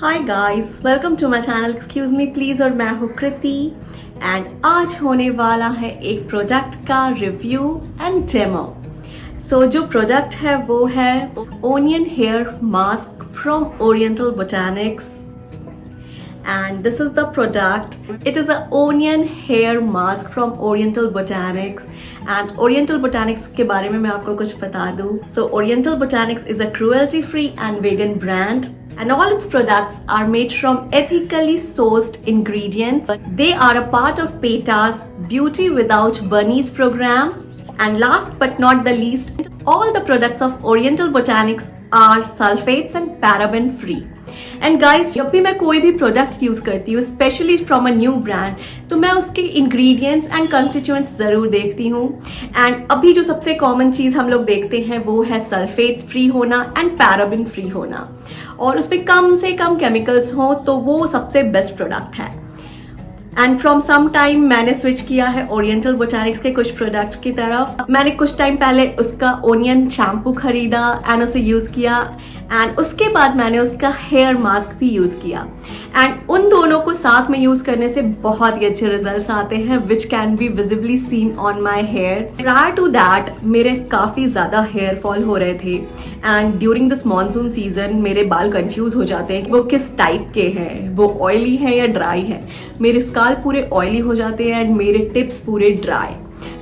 Hi guys, welcome to my channel excuse me please. और मैं हूँ कृति एंड आज होने वाला है एक प्रोडक्ट का रिव्यू एंड डेमो। सो जो प्रोडक्ट है वो है onion hair mask from oriental botanics and this is the product. It is an onion hair mask from Oriental Botanics and Oriental Botanics के बारे में मैं आपको कुछ बता दूँ. So Oriental Botanics is a cruelty free and vegan brand and all its products are made from ethically sourced ingredients. They are a part of PETA's Beauty Without Bunnies program. And last but not the least, all the products of Oriental Botanics are sulfates and paraben free. And guys, जब भी मैं कोई भी product use करती हूँ specially from a new brand, तो मैं उसके इंग्रेडिएंट्स एंड कंस्टिट्यूएंट्स जरूर देखती हूँ. एंड अभी जो सबसे कॉमन चीज हम लोग देखते हैं वो है सल्फेट फ्री होना एंड पैराबिन फ्री होना, और उसमें कम से कम केमिकल्स हो तो वो सबसे बेस्ट प्रोडक्ट है. एंड फ्रॉम सम टाइम मैंने स्विच किया है ओरिएंटल बोटैनिक्स के कुछ प्रोडक्ट्स की तरफ. मैंने कुछ टाइम पहले उसका ओनियन शैम्पू खरीदा एंड उसे यूज किया एंड उसके बाद मैंने उसका हेयर मास्क भी यूज किया. एंड उन दोनों को साथ में यूज करने से बहुत ही अच्छे रिजल्ट्स आते हैं which can be visibly seen on my hair. Prior to that मेरे काफी ज्यादा हेयर फॉल हो रहे थे and during this monsoon season मेरे बाल कंफ्यूज हो जाते हैं कि वो किस टाइप के हैं, वो ऑयली है या ड्राई है. मेरे स्काल्प पूरे ऑयली हो जाते हैं एंड मेरे टिप्स पूरे dry.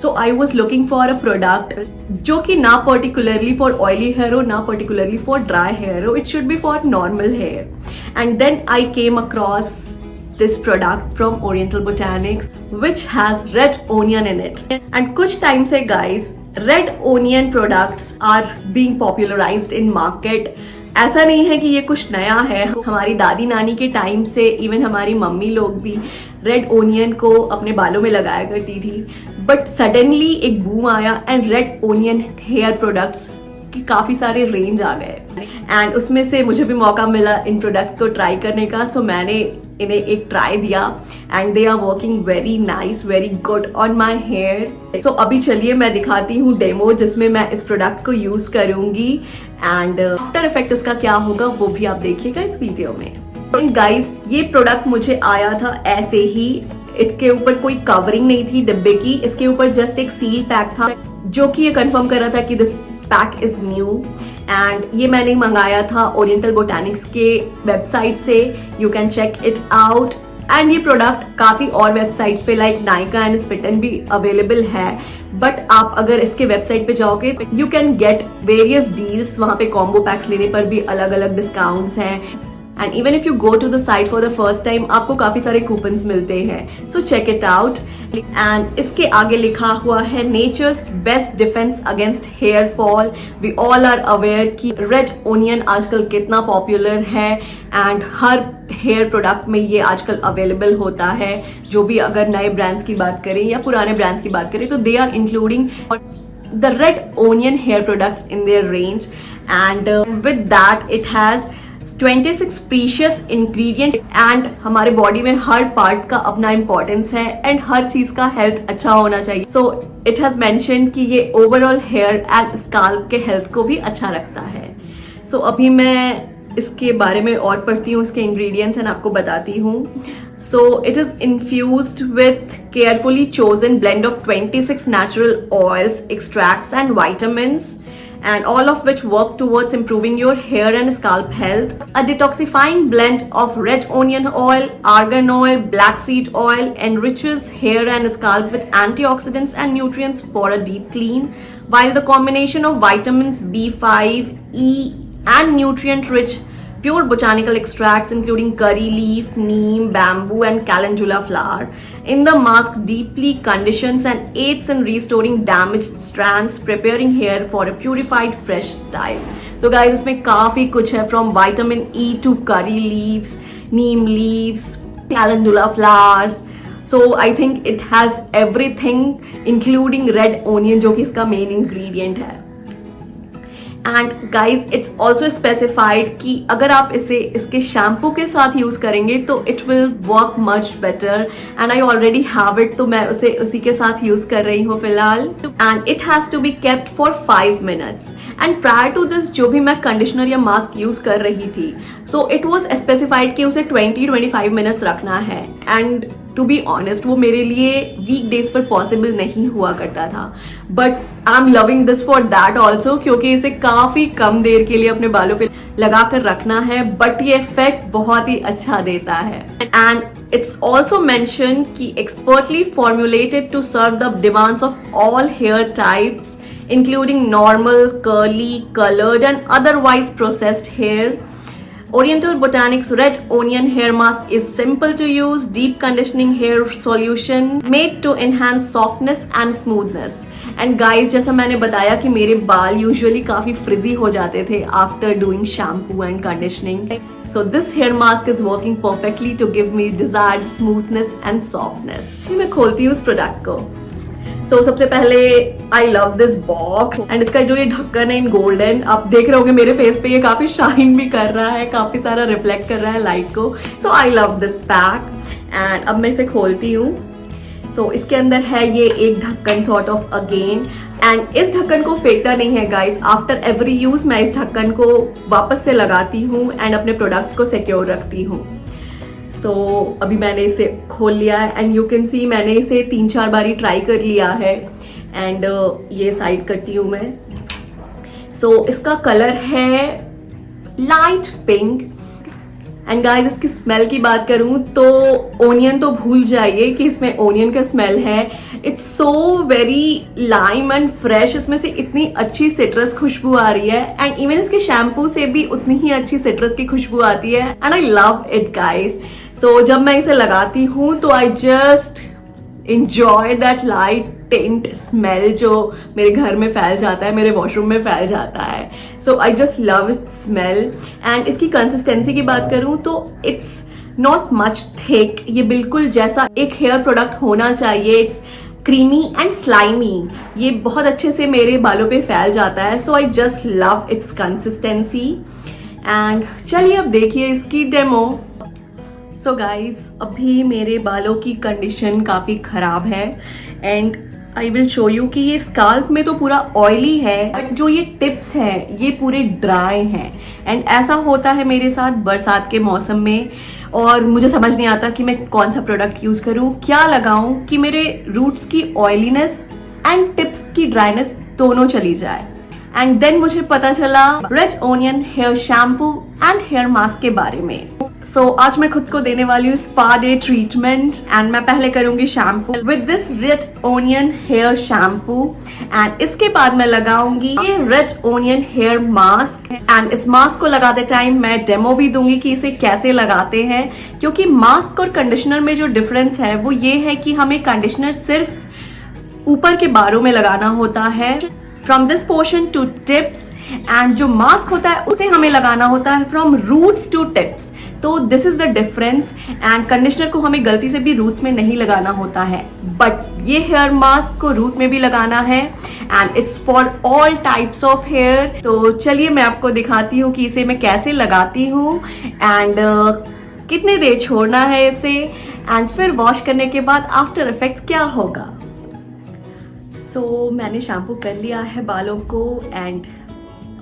So I was looking for a product जो कि ना particularly for oily hair हो ना particularly for dry hair हो. It should be for normal hair. And then I came across this product from Oriental Botanics which has red onion in it. And कुछ time से guys, red onion products are being popularized in market. ऐसा नहीं है कि ये कुछ नया है. हमारी दादी नानी के टाइम से इवन हमारी मम्मी लोग भी रेड ओनियन को अपने बालों में लगाया करती थी. बट सडनली एक बूम आया and red onion hair products की काफी सारे रेंज आ गए एंड उसमें से मुझे भी मौका मिला इन प्रोडक्ट्स को ट्राई करने का. सो मैंने इन्हें एक ट्राई दिया and they are working very nice, very good on my hair. So अभी चलिए मैं दिखाती हूँ डेमो जिसमें मैं इस प्रोडक्ट को यूज करूंगी एंड आफ्टर इफेक्ट उसका क्या होगा वो भी आप देखिएगा इस वीडियो में. गाइस, ये प्रोडक्ट मुझे आया था ऐसे ही. इसके ऊपर कोई कवरिंग नहीं थी डिब्बे की. इसके ऊपर जस्ट एक सील पैक था जो कि ये कंफर्म कर रहा था कि this pack is new. And ये मैंने मंगाया था ओरिएंटल बोटैनिक्स के वेबसाइट से. You can check it out. And ये प्रोडक्ट काफी और वेबसाइट्स पे लाइक नाइका एंड स्पिटन भी अवेलेबल है. बट आप अगर इसके वेबसाइट पे जाओगे you can get various deals. वहां पे कॉम्बो पैक्स लेने पर भी अलग अलग डिस्काउंट्स हैं. And even if you go to the site for the first time आपको काफी सारे कूपन्स मिलते हैं. So check it out. And इसके आगे लिखा हुआ है nature's best defence against hair fall. We all are aware कि रेड ओनियन आजकल कितना पॉपुलर है एंड हर हेयर प्रोडक्ट में ये आजकल अवेलेबल होता है. जो भी अगर नए ब्रांड्स की बात करें या पुराने ब्रांड्स की बात करें तो they are including the red onion hair products in their range. And with that it has 26 precious ingredient and हमारे बॉडी में हर पार्ट का अपना इंपॉर्टेंस है एंड हर चीज का हेल्थ अच्छा होना चाहिए. सो इट हैज मेंशन कि ये ओवरऑल हेयर एंड स्काल्प के हेल्थ को भी अच्छा रखता है. सो अभी मैं इसके बारे में और पढ़ती हूँ, इसके इंग्रेडिएंट्स एंड आपको बताती हूँ. So it is infused with carefully chosen blend of 26 natural oils, extracts and vitamins, and all of which work towards improving your hair and scalp health. A detoxifying blend of red onion oil, argan oil, black seed oil enriches hair and scalp with antioxidants and nutrients for a deep clean, while the combination of vitamins B5, E and nutrient-rich pure botanical extracts including curry leaf, neem, bamboo and calendula flower in the mask deeply conditions and aids in restoring damaged strands, preparing hair for a purified fresh style. So guys, इसमें काफी कुछ है from vitamin E to curry leaves, neem leaves, calendula flowers. So I think it has everything including red onion जो कि इसका main ingredient है. And guys it's also specified कि अगर आप इसे इसके शैम्पू के साथ यूज करेंगे तो it will work much better, and I already have it, तो मैं उसे उसी के साथ यूज कर रही हूँ फिलहाल। And it has to be kept for 5 minutes. And prior to this जो भी मैं कंडीशनर या मास्क यूज कर रही थी, सो इट वॉज स्पेसिफाइड कि उसे 20-25 मिनट्स रखना है। एंड टू बी ऑनेस्ट वो मेरे लिए वीक डेज पर पॉसिबल नहीं हुआ करता था, but I am loving this for that also, क्योंकि इसे काफी कम देर के लिए अपने बालों पे लगा कर रखना है, बट ये इफेक्ट बहुत ही अच्छा देता है। एंड इट्स ऑल्सो मेंशन कि expertly formulated to serve the demands of all hair types including normal, curly, colored and otherwise processed hair. Oriental Botanics Red Onion Hair Mask is simple to use, deep conditioning hair solution made to enhance softness and smoothness. And guys, जैसा मैंने बताया कि मेरे बाल usually काफी फ्रिजी हो जाते थे after doing shampoo and conditioning, so this hair mask is working perfectly to give me desired smoothness and softness. मैं खोलती हूँ इस प्रोडक्ट को। तो सबसे पहले I love this box, and इसका जो ये ढक्कन है इन गोल्डन, आप देख रहे होंगे मेरे फेस पे ये काफी शाइन भी कर रहा है, काफी सारा रिफ्लेक्ट कर रहा है लाइट को। So I love this pack. And अब मैं इसे खोलती हूँ। सो इसके अंदर है ये एक ढक्कन सॉर्ट ऑफ अगेन, एंड इस ढक्कन को फेंकना नहीं है गाइस। आफ्टर एवरी यूज मैं इस ढक्कन को वापस से लगाती हूँ एंड अपने प्रोडक्ट को सिक्योर रखती हूँ। सो अभी मैंने इसे खोल लिया है, एंड यू कैन सी मैंने इसे 3-4 बारी ट्राई कर लिया है। एंड ये साइड करती हूँ मैं। सो इसका कलर है लाइट पिंक। एंड गाइस इसकी स्मेल की बात करूं तो ओनियन तो भूल जाइए कि इसमें ओनियन का स्मेल है। It's so very lime and fresh. इसमें से इतनी अच्छी सिट्रस खुशबू आ रही है, एंड इवन इसके शैम्पू से भी उतनी ही अच्छी सिट्रस की खुशबू आती है, and I love it guys. So जब मैं इसे लगाती हूँ तो I just enjoy that light tint smell जो मेरे घर में फैल जाता है, मेरे वॉशरूम में फैल जाता है। So I just love its smell। and इसकी कंसिस्टेंसी की बात करूं तो it's not much thick। ये बिल्कुल जैसा एक हेयर प्रोडक्ट होना चाहिए, इट्स क्रीमी एंड स्लाइमी। ये बहुत अच्छे से मेरे बालों पे फैल जाता है। So I just love its consistency. And चलिए अब देखिए इसकी डेमो। सो गाइज अभी मेरे बालों की कंडीशन काफ़ी ख़राब है, and I will show you कि ये स्काल्प में तो पूरा ऑयली है, बट जो ये टिप्स हैं ये पूरे ड्राई हैं। एंड ऐसा होता है मेरे साथ बरसात के मौसम में, और मुझे समझ नहीं आता कि मैं कौन सा प्रोडक्ट यूज़ करूँ, क्या लगाऊँ कि मेरे रूट्स की ऑयलीनेस एंड टिप्स की ड्राइनेस दोनों चली जाए। एंड देन मुझे पता चला red onion hair shampoo and hair mask के बारे में। सो आज मैं खुद को देने वाली हूँ स्पा डे ट्रीटमेंट, एंड मैं पहले करूंगी shampoo with this red onion hair shampoo, and इसके बाद मैं लगाऊंगी ये red onion hair mask. And इस मास्क को लगाते टाइम मैं डेमो भी दूंगी कि इसे कैसे लगाते हैं, क्योंकि मास्क और कंडीशनर में जो डिफरेंस है वो ये है कि हमें कंडीशनर सिर्फ ऊपर के बालों में लगाना होता है, from this portion to tips, and जो मास्क होता है उसे हमें लगाना होता है फ्रॉम रूट्स टू टिप्स। तो this is the difference. And conditioner को हमें गलती से भी रूट्स में नहीं लगाना होता है, बट ये हेयर मास्क को रूट में भी लगाना है, and it's for all types of hair. तो चलिए मैं आपको दिखाती हूँ कि इसे मैं कैसे लगाती हूँ, एंड कितने देर छोड़ना है इसे, एंड फिर वॉश करने के बाद आफ्टर इफेक्ट्स क्या होगा। सो मैंने शैम्पू कर लिया है बालों को, एंड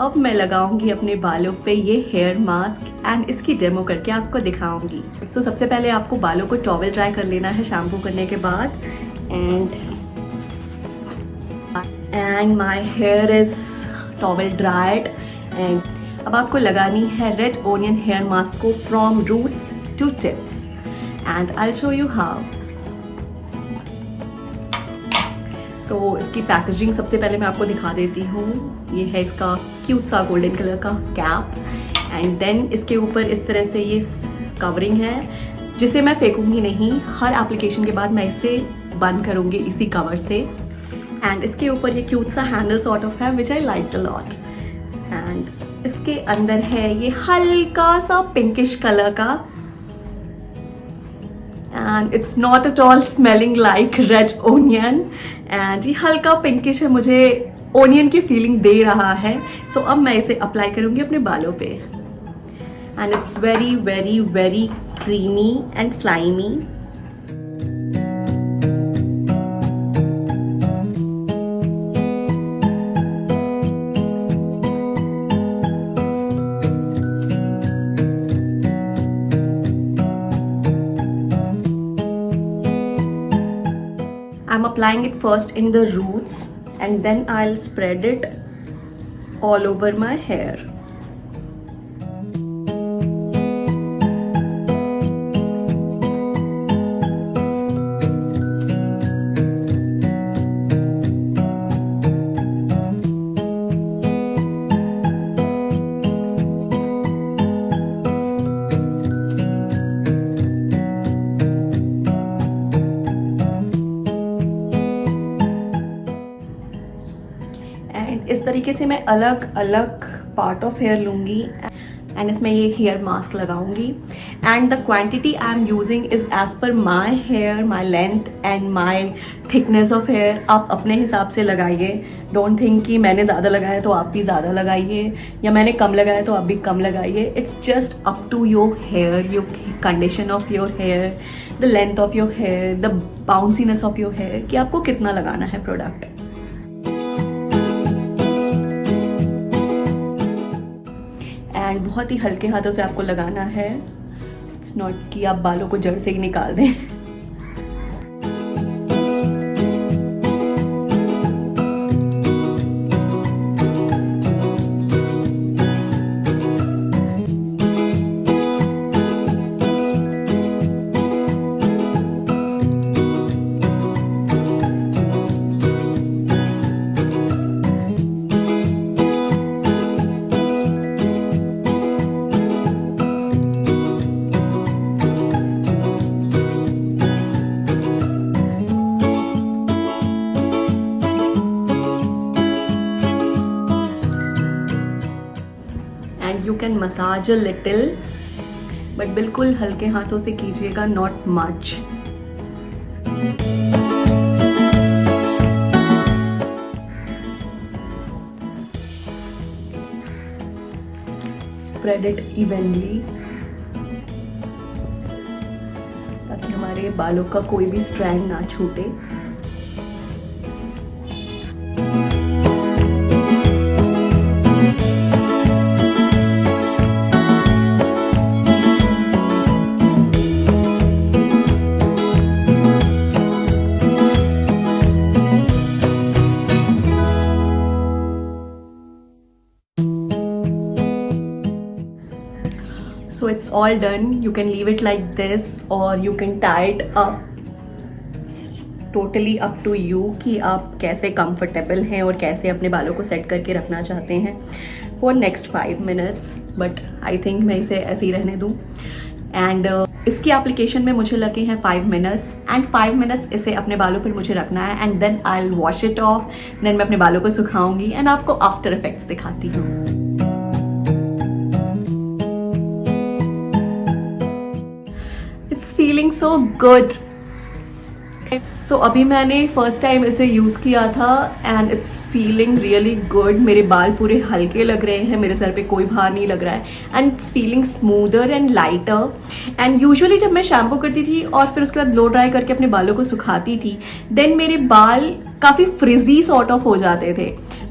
अब मैं लगाऊंगी अपने बालों पे ये हेयर मास्क, एंड इसकी डेमो करके आपको दिखाऊंगी। सो सबसे पहले आपको बालों को टॉवल ड्राई कर लेना है शैम्पू करने के बाद, and my hair is towel dried. And अब आपको लगानी है रेड ओनियन हेयर मास्क को from roots to tips, and I show you how. तो इसकी पैकेजिंग सबसे पहले मैं आपको दिखा देती हूँ। ये है इसका क्यूट सा गोल्डन कलर का कैप, एंड देन इसके ऊपर इस तरह से ये कवरिंग है, जिसे मैं फेंकूंगी नहीं। हर एप्लीकेशन के बाद मैं इसे बंद करूंगी इसी कवर से। एंड इसके ऊपर ये क्यूट सा हैंडल सॉर्ट ऑफ है which I like a lot. And इसके अंदर है ये हल्का सा पिंकिश कलर का, and it's not at all smelling like red onion, and ये हल्का पिंकिश है, मुझे ओनियन की फीलिंग दे रहा है। सो अब मैं इसे अप्लाई करूंगी अपने बालों पे and it's very very very creamy and slimy. I'm applying it first in the roots and then I'll spread it all over my hair. And इस तरीके से मैं अलग अलग पार्ट ऑफ हेयर लूँगी एंड इसमें ये हेयर मास्क लगाऊंगी। And the quantity I am using is as per my hair, my length and my thickness of hair. आप अपने हिसाब से लगाइए। डोंट थिंक कि मैंने ज़्यादा लगाया तो आप भी ज़्यादा लगाइए या मैंने कम लगाया तो आप भी कम लगाइए। It's just up to your hair, your condition of your hair, the length of your hair, the bounciness of your hair कि आपको कितना लगाना है प्रोडक्ट। एंड बहुत ही हल्के हाथों से आपको लगाना है। इट्स नॉट कि आप बालों को जड़ से ही निकाल दें। And you can massage a little but बिल्कुल हल्के हाथों से कीजिएगा, not much. Spread it evenly ताकि हमारे बालों का कोई भी स्ट्रैंड ना छूटे। So it's all done. You can leave it like this or you can tie it up. It's totally up to you कि आप कैसे कंफर्टेबल हैं और कैसे अपने बालों को सेट करके रखना चाहते हैं for next 5 minutes. But I think मैं इसे ऐसे ही रहने दूँ। एंड इसकी एप्लीकेशन में मुझे लगे हैं 5 मिनट्स एंड 5 मिनट्स इसे अपने बालों पर मुझे रखना है and then I will wash it off. Then मैं अपने बालों को सुखाऊंगी एंड आपको आफ्टर इफेक्ट्स दिखाती हूँ। It's feeling so good. So अभी मैंने फर्स्ट टाइम इसे यूज़ किया था and it's feeling really good. मेरे बाल पूरे हल्के लग रहे हैं, मेरे सर पे कोई भार नहीं लग रहा है and it's feeling smoother and lighter. And usually जब मैं शैम्पू करती थी और फिर उसके बाद ब्लो ड्राई करके अपने बालों को सुखाती थी देन मेरे बाल काफ़ी फ्रिजी सॉर्ट ऑफ हो जाते थे,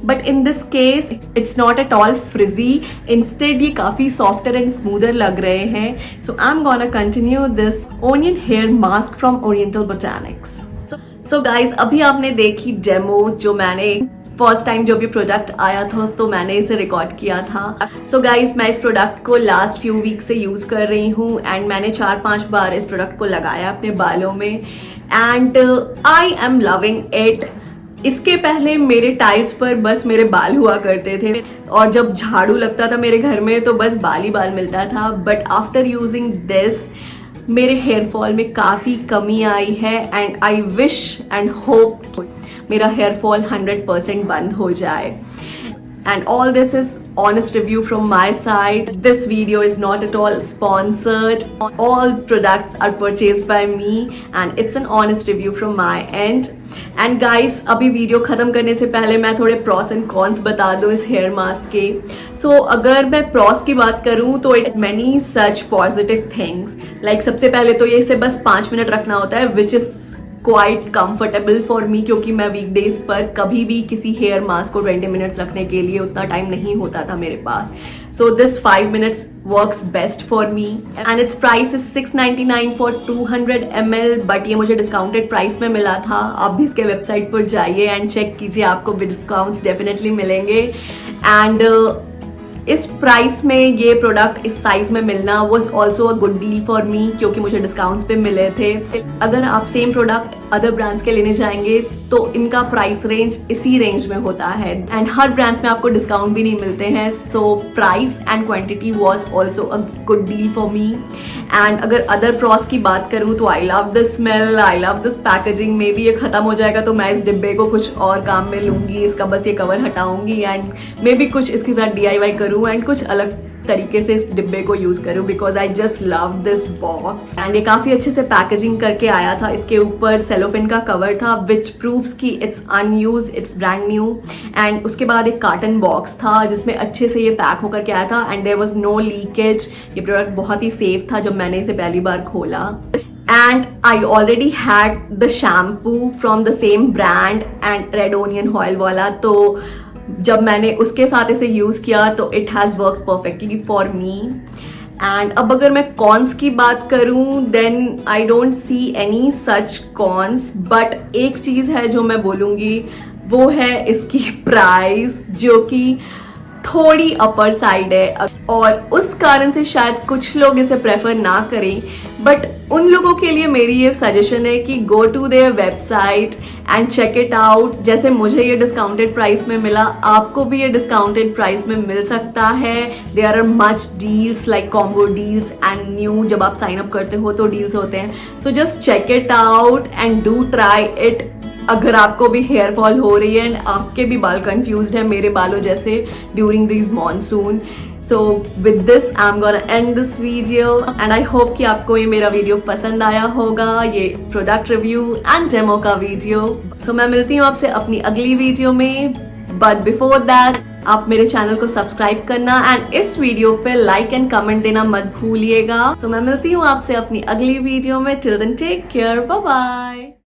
but in this case it's not at all frizzy. Instead ये काफ़ी सॉफ्टर एंड स्मूदर लग रहे हैं। So I am gonna continue this onion hair mask from oriental botanics. So guys अभी आपने देखी डेमो जो मैंने फर्स्ट टाइम जो भी प्रोडक्ट आया था तो मैंने इसे रिकॉर्ड किया था। सो गाइज मैं इस प्रोडक्ट को लास्ट फ्यू वीक से यूज़ कर रही हूँ एंड मैंने 4-5 बार इस प्रोडक्ट को लगाया अपने बालों में and I am loving it. इसके पहले मेरे टाइल्स पर बस मेरे बाल हुआ करते थे और जब झाड़ू लगता था मेरे घर में तो बस बाल ही बाल मिलता था, बट आफ्टर यूजिंग दिस मेरे हेयर फॉल में काफ़ी कमी आई है and I wish and hope मेरा हेयर फॉल 100% बंद हो जाए। And all this is honest review from my side. This video is not at all sponsored. All products are purchased by me and it's an honest review from my end. And guys, अभी video खत्म करने से पहले मैं थोड़े pros and cons बता दूं इस हेयर मास्क के. सो अगर मैं प्रॉस की बात करूं तो it many such positive things. Like सबसे पहले तो ये इसे बस 5 मिनट रखना होता है, which is quite comfortable for me, क्योंकि मैं वीकडेज पर कभी भी किसी हेयर मास्क को 20 मिनट्स रखने के लिए उतना टाइम नहीं होता था मेरे पास. So this 5 minutes works best for me and its price is 699 for 200 ml, but ये मुझे डिस्काउंटेड प्राइस में मिला था. आप भी इसके वेबसाइट पर जाइए एंड चेक कीजिए, आपको भी डिस्काउंट्स डेफिनेटली मिलेंगे. एंड इस प्राइस में ये प्रोडक्ट इस साइज में मिलना was also a good deal for me, क्योंकि मुझे डिस्काउंट्स पे मिले थे. अगर आप सेम प्रोडक्ट अदर ब्रांड्स के लेने जाएंगे तो इनका प्राइस रेंज इसी रेंज में होता है एंड हर ब्रांड्स में आपको डिस्काउंट भी नहीं मिलते हैं. So price and quantity was also a good deal for me. And अगर अदर प्रॉस की बात करूँ तो आई love this smell, I love this packaging. May be ये खत्म हो जाएगा तो मैं इस डिब्बे को कुछ और काम में लूंगी, इसका बस ये कवर हटाऊंगी एंड मे बी कुछ इसके साथ DIY करूँ एंड कुछ अलग तरीके से इस डिब्बे को यूज करूं, because I just love this box. And ये काफी अच्छे से पैकेजिंग करके आया था. इसके ऊपर सेलोफिन का कवर था विच प्रूव्स कि it's unused, it's brand new. And उसके बाद एक कार्टन बॉक्स था जिसमें अच्छे से ये पैक होकर के आया था and there was no leakage. ये प्रोडक्ट बहुत ही सेफ था जब मैंने इसे पहली बार खोला. And I already had the shampoo from the same brand and Red Onion Oil वाला, तो जब मैंने उसके साथ इसे यूज किया तो it has work perfectly for me. And अब अगर मैं कॉन्स की बात करूं then I don't see any such cons, but एक चीज है जो मैं बोलूंगी वो है इसकी प्राइस, जो कि थोड़ी अपर साइड है और उस कारण से शायद कुछ लोग इसे प्रेफर ना करें. बट उन लोगों के लिए मेरी ये सजेशन है कि go to their website and check it out. जैसे मुझे ये डिस्काउंटेड प्राइस में मिला, आपको भी ये डिस्काउंटेड प्राइस में मिल सकता है. There are much deals like combo deals and new, जब आप साइन अप करते हो तो डील्स होते हैं. So just check it out and do try it. अगर आपको भी हेयर फॉल हो रही है एंड आपके भी बाल कंफ्यूज्ड है मेरे बालों जैसे during this monsoon. So with this I am gonna and this video and I hope कि आपको ये मेरा वीडियो पसंद आया होगा, ये प्रोडक्ट रिव्यू एंड डेमो का वीडियो. सो मैं मिलती हूँ आपसे अपनी अगली वीडियो में, बट बिफोर दैट आप मेरे चैनल को सब्सक्राइब करना एंड इस वीडियो पे लाइक एंड कमेंट देना मत भूलिएगा. सो मैं मिलती हूँ आपसे अपनी अगली वीडियो में. Till then take care, bye bye.